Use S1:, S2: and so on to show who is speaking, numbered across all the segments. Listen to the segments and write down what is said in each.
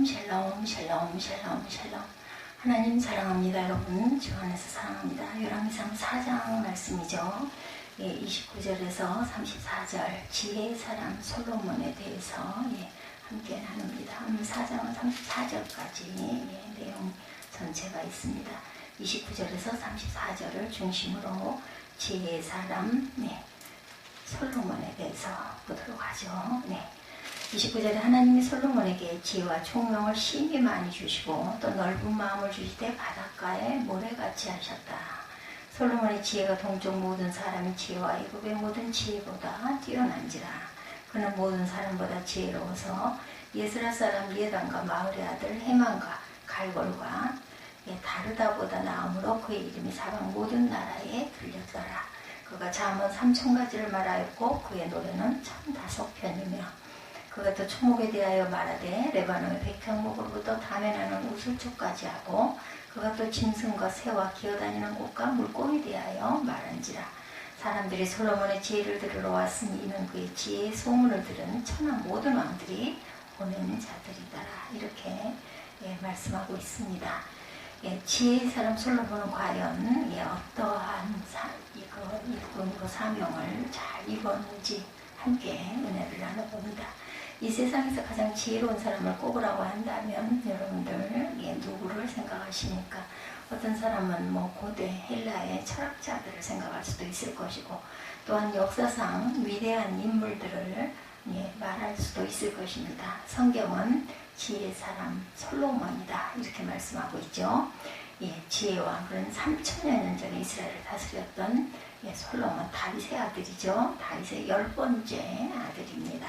S1: 샬롬 샬롬 샬롬 샬롬. 하나님 사랑합니다. 여러분 주 안에서 사랑합니다. 열왕기상 4장 말씀이죠. 29절에서 34절 지혜의 사람 솔로몬에 대해서 함께 나눕니다. 4장은 34절까지 내용 전체가 있습니다. 29절에서 34절을 중심으로 지혜의 사람 솔로몬에 대해서 보도록 하죠. 29절에 하나님이 솔로몬에게 지혜와 총명을 심히 많이 주시고 또 넓은 마음을 주시되 바닷가에 모래같이 하셨다. 솔로몬의 지혜가 동쪽 모든 사람의 지혜와 애굽의 모든 지혜보다 뛰어난지라. 그는 모든 사람보다 지혜로워서 예스라 사람 예단과 마을의 아들 헤만과 갈골과 다르다보다 나음으로 그의 이름이 사방 모든 나라에 들렸더라. 그가 잠언 3000가지를 말하였고 그의 노래는 1005편이며 그가 또 초목에 대하여 말하되 레바논의 백향목으로부터 다면하는 우슬초까지 하고 그가 또 짐승과 새와 기어다니는 꽃과 물고기에 대하여 말한지라. 사람들이 솔로몬의 지혜를 들으러 왔으니 이는 그의 지혜의 소문을 들은 천하 모든 왕들이 보낸 자들이더라. 이렇게 말씀하고 있습니다. 지혜의 사람 솔로몬은 과연 어떠한 일꾼으로 사명을 잘 이루었는지 함께 은혜를 나눠봅니다. 이 세상에서 가장 지혜로운 사람을 꼽으라고 한다면 여러분들 누구를 생각하십니까? 어떤 사람은 고대 헬라의 철학자들을 생각할 수도 있을 것이고 또한 역사상 위대한 인물들을 말할 수도 있을 것입니다. 성경은 지혜의 사람 솔로몬이다 이렇게 말씀하고 있죠. 지혜와 그런 3000여 년 전에 이스라엘을 다스렸던 솔로몬 다윗의 아들이죠. 다윗의 10번째 아들입니다.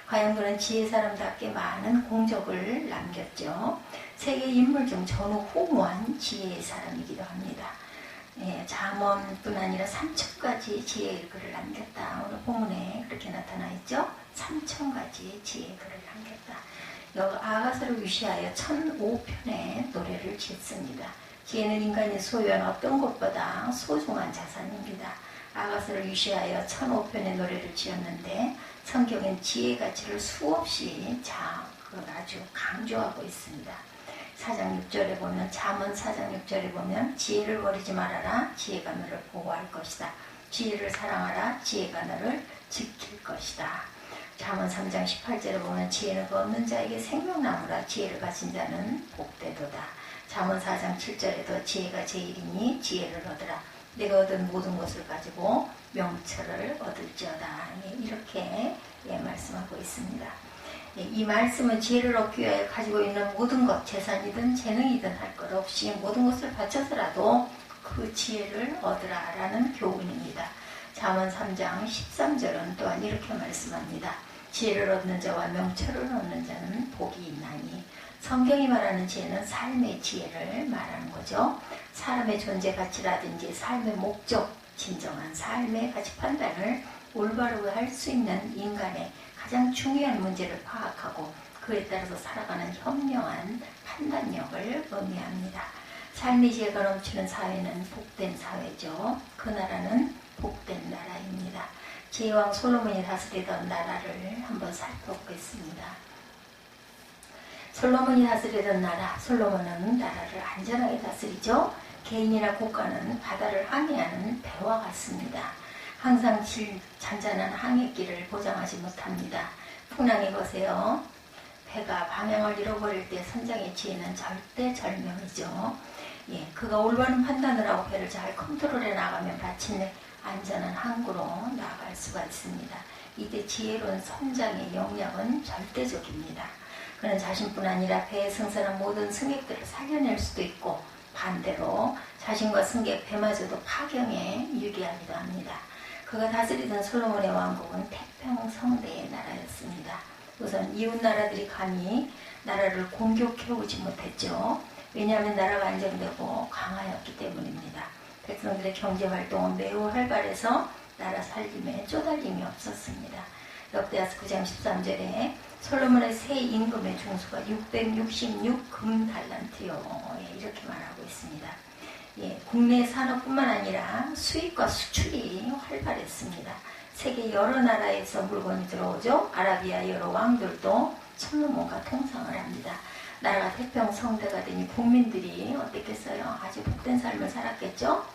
S1: 과연 그는 지혜의 사람답게 많은 공적을 남겼죠. 세계 인물 중 전후후무한 지혜의 사람이기도 합니다. 잠언뿐 아니라 3000가지 지혜의 글을 남겼다. 오늘 본문에 그렇게 나타나 있죠. 3000가지 지혜의 글을 남겼다. 여기 아가서를 위시하여 1005편의 노래를 짓습니다. 지혜는 인간이 소유한 어떤 것보다 소중한 자산입니다. 아가서를 위시하여 1005편의 노래를 지었는데 성경엔 지혜의 가치를 수없이 아주 강조하고 있습니다. 4장 6절에 보면 잠언 4장 6절에 보면 지혜를 버리지 말아라. 지혜가 너를 보호할 것이다. 지혜를 사랑하라. 지혜가 너를 지킬 것이다. 잠언 3장 18절에 보면 지혜는 그 얻는 자에게 생명나무라. 지혜를 가진 자는 복되도다. 잠언 4장 7절에도 지혜가 제일이니 지혜를 얻으라. 내가 얻은 모든 것을 가지고 명철을 얻을지어다. 이렇게 말씀하고 있습니다. 이 말씀은 지혜를 얻기 위하여 가지고 있는 모든 것, 재산이든 재능이든 할 것 없이 모든 것을 바쳐서라도 그 지혜를 얻으라라는 교훈입니다. 잠언 3장 13절은 또한 이렇게 말씀합니다. 지혜를 얻는 자와 명철을 얻는 자는 복이 있나니. 성경이 말하는 지혜는 삶의 지혜를 말하는 거죠. 사람의 존재 가치라든지 삶의 목적, 진정한 삶의 가치 판단을 올바르게 할 수 있는 인간의 가장 중요한 문제를 파악하고 그에 따라서 살아가는 현명한 판단력을 의미합니다. 삶의 지혜가 넘치는 사회는 복된 사회죠. 그 나라는 복된 나라입니다. 지혜왕 솔로몬이 다스리던 나라를 한번 살펴보겠습니다. 솔로몬이 다스리던 나라, 솔로몬은 나라를 안전하게 다스리죠. 개인이나 국가는 바다를 항해하는 배와 같습니다. 항상 잔잔한 항해길을 보장하지 못합니다. 풍랑이 거세요. 배가 방향을 잃어버릴 때 선장의 지혜는 절대절명이죠. 그가 올바른 판단을 하고 배를 잘 컨트롤해 나가면 마침내 안전한 항구로 나아갈 수가 있습니다. 이때 지혜로운 선장의 역량은 절대적입니다. 그는 자신뿐 아니라 배에 승선한 모든 승객들을 살려낼 수도 있고 반대로 자신과 승객 배마저도 파경에 유리하기도 합니다. 그가 다스리던 솔로몬의 왕국은 태평성대의 나라였습니다. 우선 이웃 나라들이 감히 나라를 공격해오지 못했죠. 왜냐하면 나라가 안정되고 강하였기 때문입니다. 백성들의 경제활동은 매우 활발해서 나라 살림에 쪼달림이 없었습니다. 역대하서 9장 13절에 솔로몬의 새 임금의 중수가 666 금달란트요. 이렇게 말하고 있습니다. 국내 산업뿐만 아니라 수입과 수출이 활발했습니다. 세계 여러 나라에서 물건이 들어오죠. 아라비아 여러 왕들도 솔로몬과 통상을 합니다. 나라가 태평성대가 되니 국민들이 어땠겠어요? 아주 복된 삶을 살았겠죠?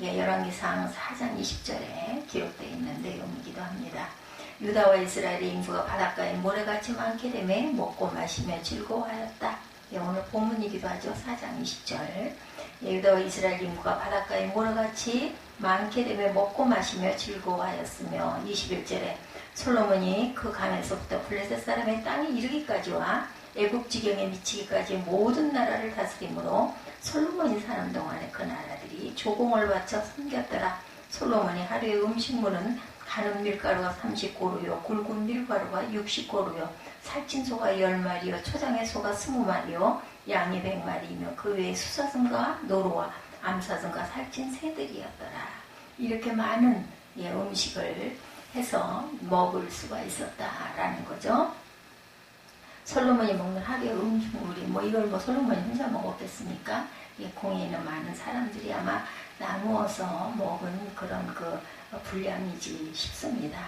S1: 예, 열왕기상 4장 20절에 기록되어 있는 내용이기도 합니다. 유다와 이스라엘의 인구가 바닷가에 모래같이 많게 되매 먹고 마시며 즐거워하였다. 예, 오늘 본문이기도 하죠. 4장 20절. 예, 유다와 이스라엘 인구가 바닷가에 모래같이 많게 되매 먹고 마시며 즐거워하였으며 21절에 솔로몬이 그 강에서부터 블레셋 사람의 땅에 이르기까지와 애국 지경에 미치기까지 모든 나라를 다스림으로 솔로몬이 사는 동안에 그 나라들이 조공을 바쳐 섬겼더라. 솔로몬이 하루의 음식물은 가는 밀가루가 30고루요, 굵은 밀가루가 60고루요, 살찐 소가 10마리요, 초장의 소가 20마리요, 양이 100마리이며 그 외에 수사슴과 노루와 암사슴과 살찐 새들이었더라. 이렇게 많은 음식을 해서 먹을 수가 있었다라는 거죠. 솔로몬이 먹는 하루의 음식물이 이걸 솔로몬이 혼자 먹었겠습니까? 공에 있는 많은 사람들이 아마 나누어서 먹은 그런 분량이지 싶습니다.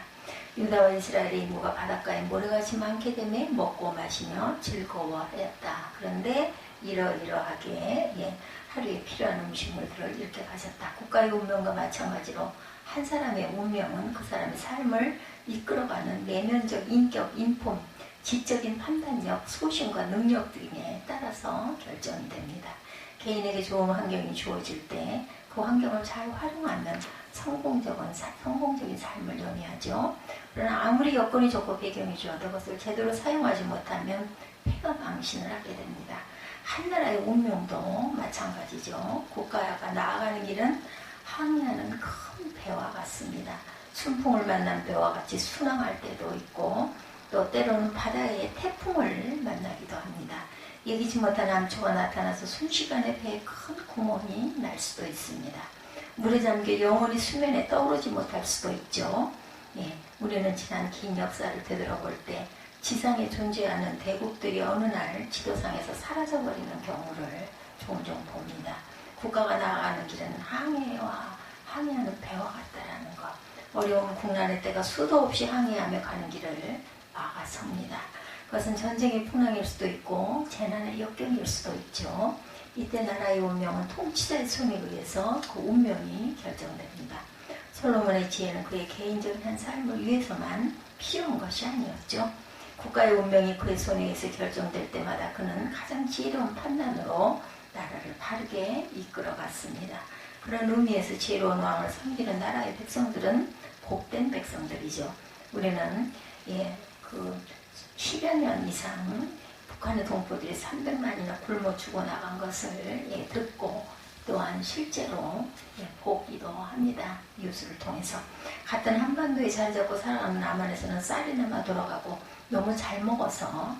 S1: 유다와 이스라엘의 인구가 바닷가에 모래같이 많게 되매 먹고 마시며 즐거워하였다. 그런데 이러이러하게 하루에 필요한 음식물들을 이렇게 가졌다. 국가의 운명과 마찬가지로 한 사람의 운명은 그 사람의 삶을 이끌어가는 내면적 인격, 인품, 지적인 판단력, 소신과 능력 등에 따라서 결정이 됩니다. 개인에게 좋은 환경이 주어질 때 그 환경을 잘 활용하면 성공적인 삶을 영위하죠. 그러나 아무리 여건이 좋고 배경이 좋아도 그것을 제대로 사용하지 못하면 패가 망신을 하게 됩니다. 한 나라의 운명도 마찬가지죠. 국가가 나아가는 길은 항해하는 큰 배와 같습니다. 순풍을 만난 배와 같이 순항할 때도 있고 또 때로는 바다의 태풍을 만나기도 합니다. 예기치 못한 암초가 나타나서 순식간에 배에 큰 구멍이 날 수도 있습니다. 물에 잠겨 영원히 수면에 떠오르지 못할 수도 있죠. 우리는 지난 긴 역사를 되돌아볼 때 지상에 존재하는 대국들이 어느 날 지도상에서 사라져버리는 경우를 종종 봅니다. 국가가 나아가는 길은 항해하는 배와 같다라는 것. 어려운 국난의 때가 수도 없이 항해하며 가는 길을 막아섭니다. 그것은 전쟁의 풍랑일 수도 있고 재난의 역경일 수도 있죠. 이때 나라의 운명은 통치자의 손에 의해서 그 운명이 결정됩니다. 솔로몬의 지혜는 그의 개인적인 한 삶을 위해서만 필요한 것이 아니었죠. 국가의 운명이 그의 손에 의해서 결정될 때마다 그는 가장 지혜로운 판단으로 나라를 바르게 이끌어갔습니다. 그런 의미에서 지혜로운 왕을 섬기는 나라의 백성들은 복된 백성들이죠. 우리는 10여 년 이상 북한의 동포들이 300만이나 굶어 죽어나간 것을 듣고 또한 실제로 보기도 합니다. 뉴스를 통해서. 같은 한반도에 자리 잡고 살아가는 남한에서는 쌀이나마 돌아가고 너무 잘 먹어서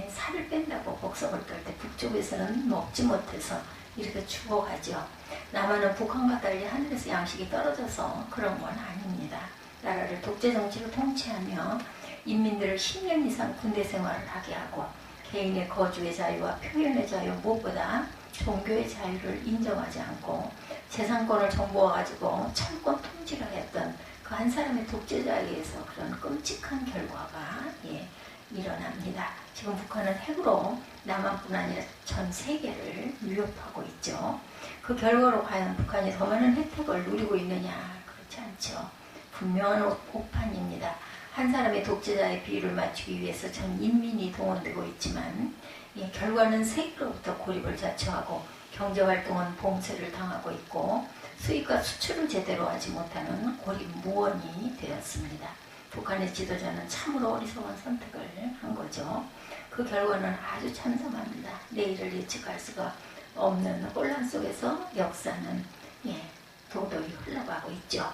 S1: 살을 뺀다고 복석을 떨 때 북쪽에서는 먹지 못해서 이렇게 죽어가죠. 남한은 북한과 달리 하늘에서 양식이 떨어져서 그런 건 아닙니다. 나라를 독재 정치로 통치하며 인민들을 10년 이상 군대 생활을 하게 하고 개인의 거주의 자유와 표현의 자유 무엇보다 종교의 자유를 인정하지 않고 재산권을 정보화가지고 철권 통치를 했던 그 한 사람의 독재자에 의해서 그런 끔찍한 결과가 일어납니다. 지금 북한은 핵으로 남한뿐 아니라 전 세계를 위협하고 있죠. 그 결과로 과연 북한이 더 많은 혜택을 누리고 있느냐? 그렇지 않죠. 분명한 오판입니다. 한 사람의 독재자의 비율을 맞추기 위해서 전 인민이 동원되고 있지만 결과는 세계로부터 고립을 자초하고 경제활동은 봉쇄를 당하고 있고 수입과 수출을 제대로 하지 못하는 고립무원이 되었습니다. 북한의 지도자는 참으로 어리석은 선택을 한 거죠. 그 결과는 아주 참담합니다. 내일을 예측할 수가 없는 혼란 속에서 역사는 도도히 흘러가고 있죠.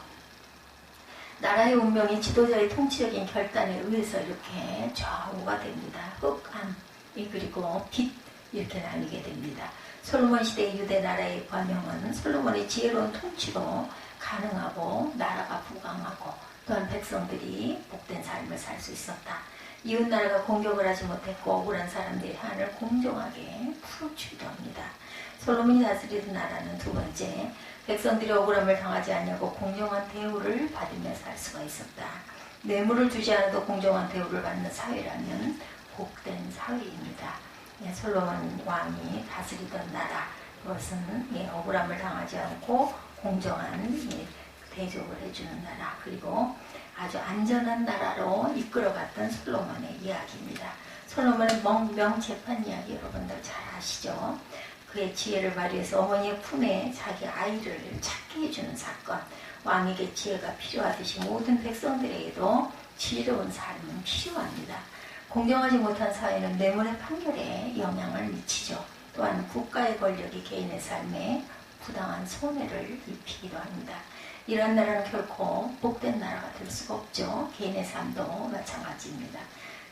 S1: 나라의 운명이 지도자의 통치적인 결단에 의해서 이렇게 좌우가 됩니다. 흑암, 그리고 빛 이렇게 나뉘게 됩니다. 솔로몬 시대의 유대 나라의 관용은 솔로몬의 지혜로운 통치로 가능하고 나라가 부강하고 또한 백성들이 복된 삶을 살 수 있었다. 이웃 나라가 공격을 하지 못했고 억울한 사람들의 한을 공정하게 풀어주기도 합니다. 솔로몬이 다스리던 나라는 두 번째, 백성들이 억울함을 당하지 않냐고 공정한 대우를 받으며 살 수가 있었다. 뇌물을 주지 않아도 공정한 대우를 받는 사회라면 복된 사회입니다. 솔로몬 왕이 다스리던 나라, 그것은 억울함을 당하지 않고 공정한 대접을 해주는 나라, 그리고 아주 안전한 나라로 이끌어갔던 솔로몬의 이야기입니다. 솔로몬의 명재판 이야기 여러분들 잘 아시죠? 그의 지혜를 발휘해서 어머니의 품에 자기 아이를 찾게 해주는 사건, 왕에게 지혜가 필요하듯이 모든 백성들에게도 지혜로운 삶은 필요합니다. 공정하지 못한 사회는 뇌물의 판결에 영향을 미치죠. 또한 국가의 권력이 개인의 삶에 부당한 손해를 입히기도 합니다. 이런 나라는 결코 복된 나라가 될 수가 없죠. 개인의 삶도 마찬가지입니다.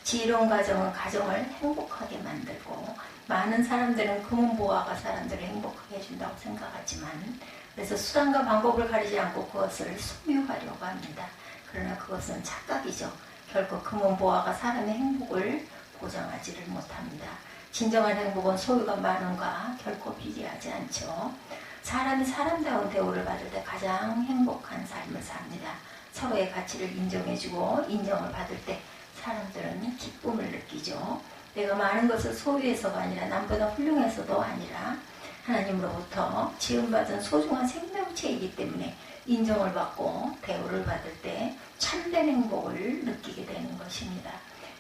S1: 지혜로운 가정은 가정을 행복하게 만들고, 많은 사람들은 금은보화가 사람들을 행복하게 해준다고 생각하지만, 그래서 수단과 방법을 가리지 않고 그것을 소유하려고 합니다. 그러나 그것은 착각이죠. 결코 금은보화가 사람의 행복을 보장하지를 못합니다. 진정한 행복은 소유가 많은가 결코 비례하지 않죠. 사람이 사람다운 대우를 받을 때 가장 행복한 삶을 삽니다. 서로의 가치를 인정해주고 인정을 받을 때 사람들은 기쁨을 느끼죠. 내가 많은 것을 소유해서가 아니라 남보다 훌륭해서도 아니라 하나님으로부터 지음받은 소중한 생명체이기 때문에 인정을 받고 대우를 받을 때 참된 행복을 느끼게 되는 것입니다.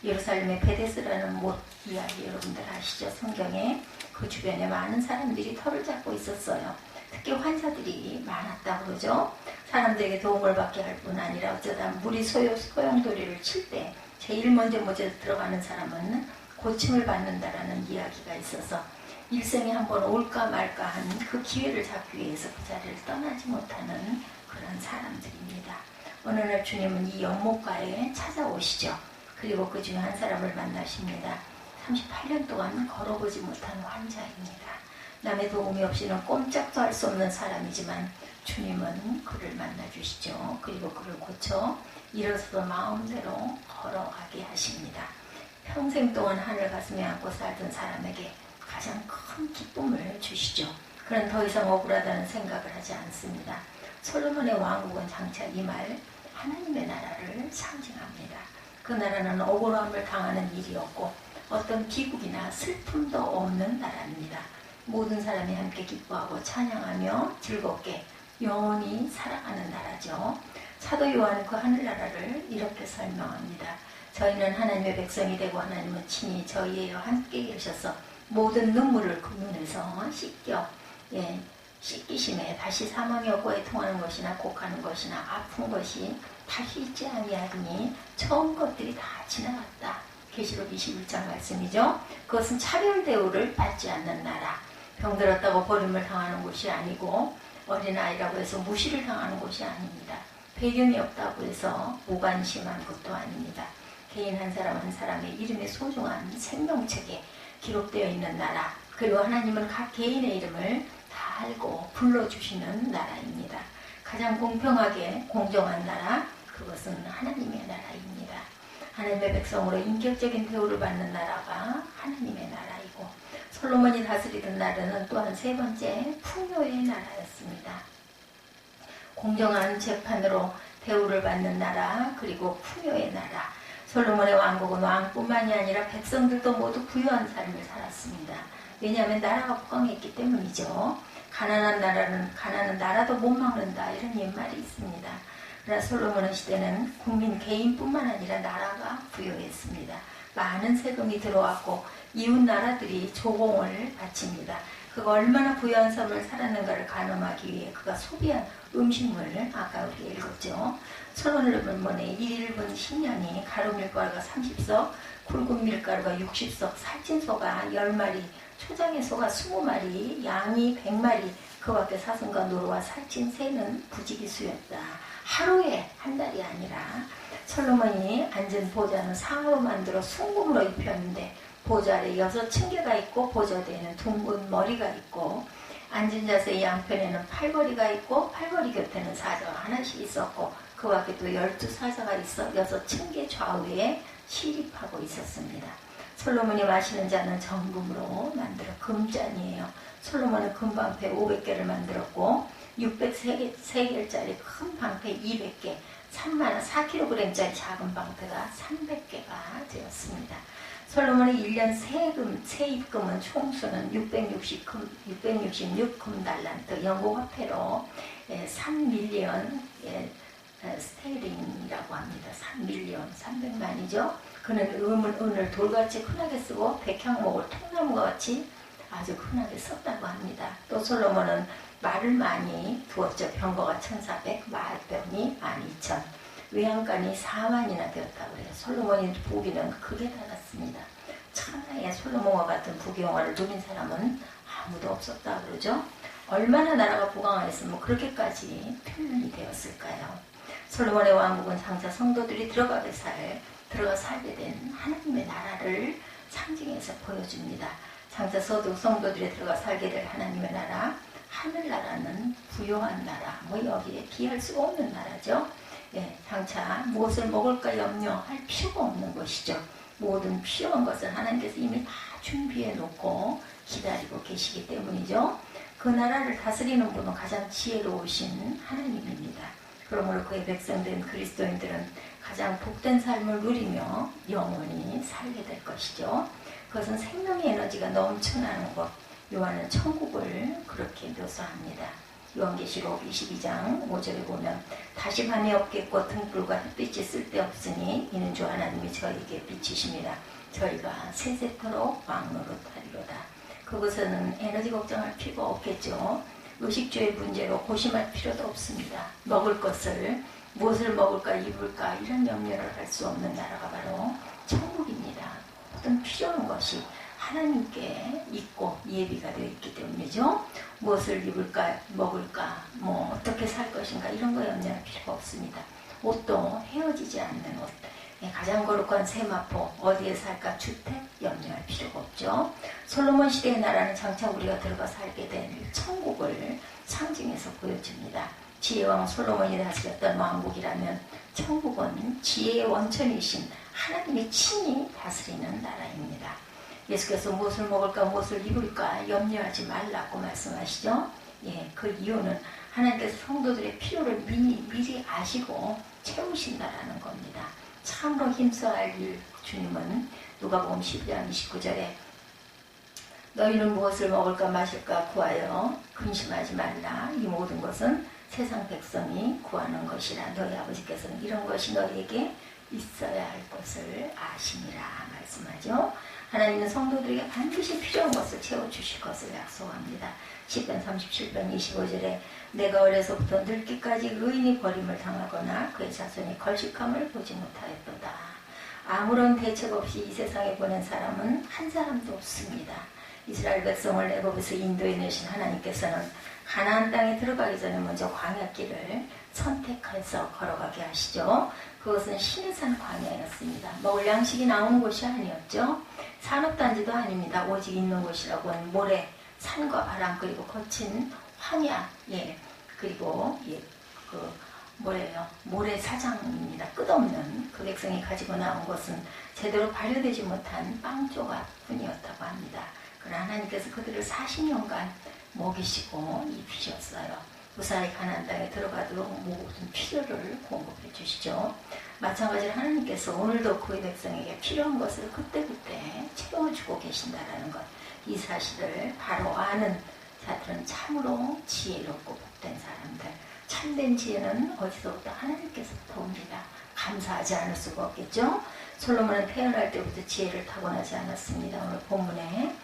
S1: 예루살렘의 베데스라는 못 이야기 여러분들 아시죠? 성경에 그 주변에 많은 사람들이 털을 잡고 있었어요. 특히 환자들이 많았다고 그러죠. 사람들에게 도움을 받게 할 뿐 아니라 어쩌다 물이 소용돌이를 칠 때 제일 먼저 들어가는 사람은 고침을 받는다라는 이야기가 있어서 일생에 한번 올까 말까 한 그 기회를 잡기 위해서 그 자리를 떠나지 못하는 그런 사람들입니다. 어느 날 주님은 이 연못가에 찾아오시죠. 그리고 그 중에 한 사람을 만나십니다. 38년 동안 걸어보지 못한 환자입니다. 남의 도움이 없이는 꼼짝도 할 수 없는 사람이지만 주님은 그를 만나주시죠. 그리고 그를 고쳐 일어서서 마음대로 걸어가게 하십니다. 평생 동안 하늘 가슴에 안고 살던 사람에게 가장 큰 기쁨을 주시죠. 그는 더 이상 억울하다는 생각을 하지 않습니다. 솔로몬의 왕국은 장차 이 말 하나님의 나라를 상징합니다. 그 나라는 억울함을 당하는 일이 없고 어떤 비극이나 슬픔도 없는 나라입니다. 모든 사람이 함께 기뻐하고 찬양하며 즐겁게 영원히 살아가는 나라죠. 사도 요한은 그 하늘나라를 이렇게 설명합니다. 저희는 하나님의 백성이 되고 하나님은 친히 저희와 함께 계셔서 모든 눈물을 그 눈에서 씻기심에 다시 사망의 업과에 통하는 것이나 곡하는 것이나 아픈 것이 다시 있지 아니하니 처음 것들이 다 지나갔다. 계시록 21장 말씀이죠. 그것은 차별 대우를 받지 않는 나라, 병들었다고 버림을 당하는 곳이 아니고 어린아이라고 해서 무시를 당하는 곳이 아닙니다. 배경이 없다고 해서 무관심한 것도 아닙니다. 개인 한 사람 한 사람의 이름의 소중한 생명책에 기록되어 있는 나라, 그리고 하나님은 각 개인의 이름을 다 알고 불러주시는 나라입니다. 가장 공평하게 공정한 나라, 그것은 하나님의 나라입니다. 하나님의 백성으로 인격적인 대우를 받는 나라가 하나님의 나라이고, 솔로몬이 다스리던 나라는 또한 세 번째 풍요의 나라였습니다. 공정한 재판으로 대우를 받는 나라, 그리고 풍요의 나라. 솔로몬의 왕국은 왕뿐만이 아니라 백성들도 모두 부유한 삶을 살았습니다. 왜냐하면 나라가 부강했기 때문이죠. 가난한 나라도 못 막는다, 이런 옛말이 있습니다. 그러나 솔로몬의 시대는 국민 개인뿐만 아니라 나라가 부유했습니다. 많은 세금이 들어왔고 이웃 나라들이 조공을 바칩니다. 그가 얼마나 부유한 삶을 살았는가를 가늠하기 위해 그가 소비한 음식물을 아까 우리가 읽었죠. 솔로몬의 1분 10년이 가루밀가루가 30석, 굵은 밀가루가 60석, 살찐 소가 10마리, 초장의 소가 20마리, 양이 100마리, 그 밖에 사슴과 노루와 살찐 새는 부지기수였다. 하루에 한 달이 아니라 솔로몬이 앉은 보좌는 상으로 만들어 순금으로 입혔는데 보좌 아래 6층계가 있고 보좌 뒤에는 둥근 머리가 있고 앉은 자세의 양편에는 팔걸이가 있고 팔걸이 곁에는 사자가 하나씩 있었고 그 밖에 또 12사자가 있어 6층계 좌우에 시립하고 있었습니다. 솔로몬이 마시는 잔은 정금으로 만들어 금잔이에요. 솔로몬은 금방패 500개를 만들었고 603개짜리 큰 방패 200개, 4kg짜리 작은 방패가 300개가 되었습니다. 솔로몬의 1년 세입금은 총수는 666금 달란트, 영국화폐로 3밀리언 스테링이라고 합니다. 3밀리언, 300만이죠. 그는 은을 돌같이 흔하게 쓰고 백향목을 통나무와 같이 아주 흔하게 썼다고 합니다. 또 솔로몬은 말을 많이 두었죠. 병거가 1400, 말병이 12000, 외양간이 4만이나 되었다고 해요. 솔로몬의 부귀는 크게 달았습니다. 천하에 솔로몬과 같은 부귀영화를 누린 사람은 아무도 없었다 그러죠. 얼마나 나라가 부강하였으면 그렇게까지 편련이 되었을까요? 솔로몬의 왕국은 장차 성도들이 들어가 살게 된 하나님의 나라를 상징해서 보여줍니다. 장차 성도들이 들어가 살게 될 하나님의 나라, 하늘나라는 부요한 나라, 여기에 비할 수가 없는 나라죠. 장차 무엇을 먹을까 염려할 필요가 없는 것이죠. 모든 필요한 것을 하나님께서 이미 다 준비해 놓고 기다리고 계시기 때문이죠. 그 나라를 다스리는 분은 가장 지혜로우신 하나님입니다. 그러므로 그의 백성된 그리스도인들은 가장 복된 삶을 누리며 영원히 살게 될 것이죠. 그것은 생명의 에너지가 넘쳐나는 곳, 요한은 천국을 그렇게 묘사합니다. 요한계시록 22장 5절에 보면 다시 밤이 없겠고 등불과 햇빛이 쓸데없으니 이는 주 하나님이 저에게 비치십니다. 저희가 세세토록 왕노릇하리로다. 그곳에는 에너지 걱정할 필요가 없겠죠. 의식주의 문제로 고심할 필요도 없습니다. 먹을 것을 무엇을 먹을까 입을까 이런 염려를 할 수 없는 나라가 바로 천국입니다. 모든 필요한 것이 하나님께 있고 예비가 되어 있기 때문이죠. 무엇을 입을까 먹을까 어떻게 살 것인가 이런 거 염려할 필요가 없습니다. 옷도 헤어지지 않는 옷, 가장 거룩한 세마포, 어디에 살까 주택 염려할 필요가 없죠. 솔로몬 시대의 나라는 장차 우리가 들어가 살게 될 천국을 상징해서 보여줍니다. 지혜왕 솔로몬이 다스렸던 왕국이라면 천국은 지혜의 원천이신 하나님이 친히 다스리는 나라입니다. 예수께서 무엇을 먹을까 무엇을 입을까 염려하지 말라고 말씀하시죠. 그 이유는 하나님께서 성도들의 필요를 미리 아시고 채우신다라는 겁니다. 참으로 힘써 할 일 주님은 누가복음 12장 29절에 너희는 무엇을 먹을까 마실까 구하여 근심하지 말라. 이 모든 것은 세상 백성이 구하는 것이라. 너희 아버지께서는 이런 것이 너희에게 있어야 할 것을 아시니라 말씀하죠. 하나님은 성도들에게 반드시 필요한 것을 채워주실 것을 약속합니다. 시편 37편 25절에 내가 어려서부터 늙기까지 의인이 버림을 당하거나 그의 자손이 걸식함을 보지 못하였도다. 아무런 대책 없이 이 세상에 보낸 사람은 한 사람도 없습니다. 이스라엘 백성을 애굽에서 인도해 내신 하나님께서는 가나안 땅에 들어가기 전에 먼저 광야길을 선택해서 걸어가게 하시죠. 그것은 시내산 광야였습니다. 먹을 양식이 나오는 곳이 아니었죠. 산업단지도 아닙니다. 오직 있는 곳이라고는 모래, 산과 바람 그리고 거친 황야, 그리고 모래사장입니다. 끝없는 그 백성이 가지고 나온 것은 제대로 발효되지 못한 빵 조각뿐이었다고 합니다. 그러나 하나님께서 그들을 40년간 먹이시고 입히셨어요. 무사히 가나안 땅에 들어가도록 모든 필요를 공급해 주시죠. 마찬가지로 하나님께서 오늘도 그의 백성에게 필요한 것을 그때그때 채워주고 계신다라는 것, 이 사실을 바로 아는 자들은 참으로 지혜롭고 복된 사람들. 참된 지혜는 어디서부터? 하나님께서부터 옵니다. 감사하지 않을 수가 없겠죠. 솔로몬은 태어날 때부터 지혜를 타고나지 않았습니다. 오늘 본문에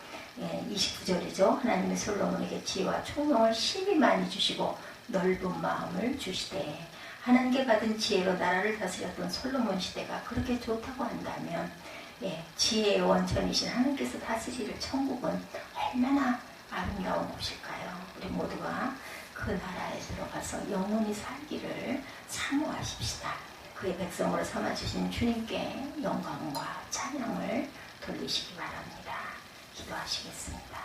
S1: 29절이죠. 하나님이 솔로몬에게 지혜와 총명을 심히 많이 주시고 넓은 마음을 주시되, 하나님께 받은 지혜로 나라를 다스렸던 솔로몬 시대가 그렇게 좋다고 한다면 지혜의 원천이신 하나님께서 다스릴 천국은 얼마나 아름다운 곳일까요? 우리 모두가 그 나라에 들어가서 영원히 살기를 사모하십시다. 그의 백성으로 삼아주신 주님께 영광과 찬양을 돌리시기 바랍니다. 기도하시겠습니다.